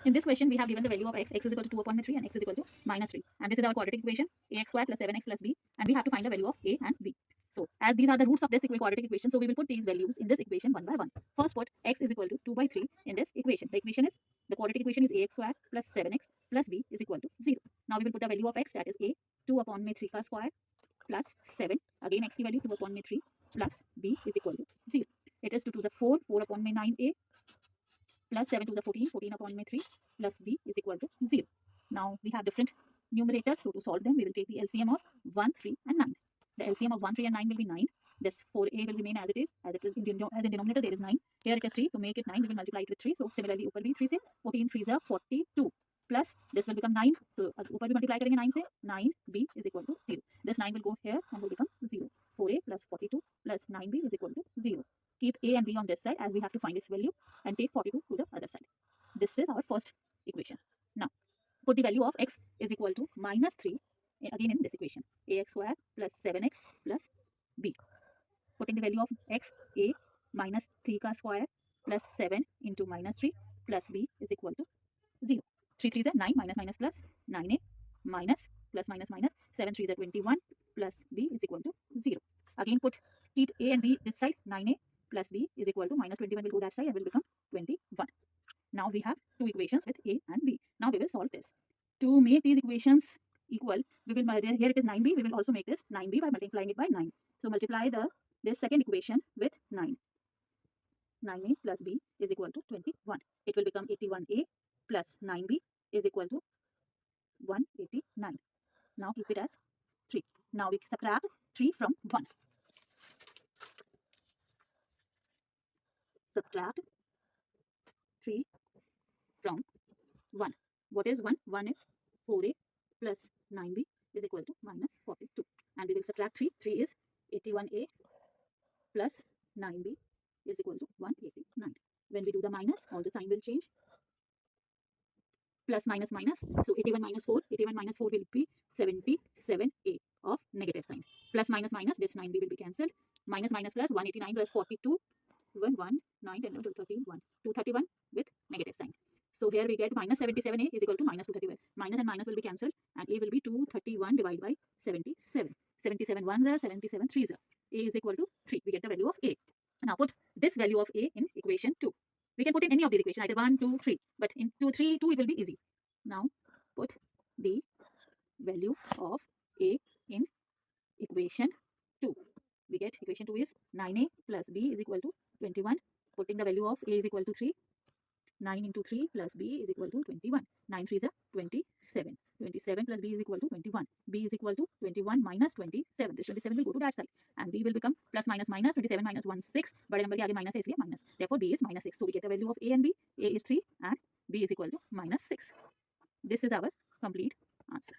In this question, we have given the value of x is equal to 2 upon 3 and x is equal to minus 3. And this is our quadratic equation, ax squared plus 7x plus b. And we have to find the value of a and b. So as these are the roots of this quadratic equation, so we will put these values in this equation one by one. First, put x is equal to 2 by 3 in this equation. The quadratic equation is ax squared plus 7x plus b is equal to 0. Now we will put the value of x, that is a, 2 upon 3 का square plus 7. Again x की value 2 upon 3 plus b is equal to 0. It is 2 to the 4, 4 upon 9a plus 7 to the 14, 14 upon 3 plus b is equal to 0. Now we have different numerators, so to solve them, we will take the LCM of 1, 3 and 9. The LCM of 1, 3 and 9 will be 9. This 4a will remain as it is in denominator there is 9. Here it is 3. To make it 9, we will multiply it with 3. So similarly, ऊपर भी 3 से 14 3s are 42 plus this will become 9. So ऊपर भी multiply करेंगे 9 से 9b is equal to 0. This 9 will go here and will become 0. 4a plus 42 plus 9b is equal to 0. Keep a and b on this side as we have to find its value and take 42 to the other side. This is our first equation. Now put the value of x is equal to minus 3 again in this equation. Ax square plus 7x plus b. Putting the value of x, a minus 3 का square plus 7 into minus 3 plus b is equal to 0. 3 3s are 9 minus minus plus 9a minus plus minus minus 7 3s are 21 plus b is equal to 0. Again keep a and b this side. 9a plus b is equal to minus 21 will go that side and will become 21. Now we have two equations with a and b. Now we will solve this. To make these equations equal, we will here it is 9b. We will also make this 9b by multiplying it by 9. So multiply this second equation with 9. 9a plus b is equal to 21. It will become 81a plus 9b is equal to 189. Now keep it as 3. Now we subtract 3 from 1. Subtract 3 from 1. What is 1? 1 is 4a plus 9b is equal to minus 42. And we will subtract 3. 3 is 81a plus 9b is equal to 189. When we do the minus, all the sign will change. Plus minus minus. So 81 minus 4. 81 minus 4 will be 77a of negative sign. Plus minus minus. This 9b will be cancelled. Minus minus plus 189 plus 42. 1, 1, 9, 10, 11, 12, 13, 1. 231 with negative sign. So here we get minus 77a is equal to minus 231. Minus and minus will be cancelled and a will be 231 divided by 77. 77 1s are 77 3s are. A is equal to 3. We get the value of a. Now put this value of a in equation 2. We can put in any of these equations, either 1, 2, 3. But in 2, 3, 2 it will be easy. Now put the value of a in equation 2. We get equation 2 is 9a plus b is equal to 21. Putting the value of a is equal to 3. 9 into 3 plus b is equal to 21. 9 3s are 27. 27 plus b is equal to 21. b is equal to 21 minus 27. This 27 will go to that side. And b will become plus minus minus 27 minus 1 6. बड़े number के आगे minus है इसलिए minus. Therefore b is minus 6. So we get the value of a and b. a is 3 and b is equal to minus 6. This is our complete answer.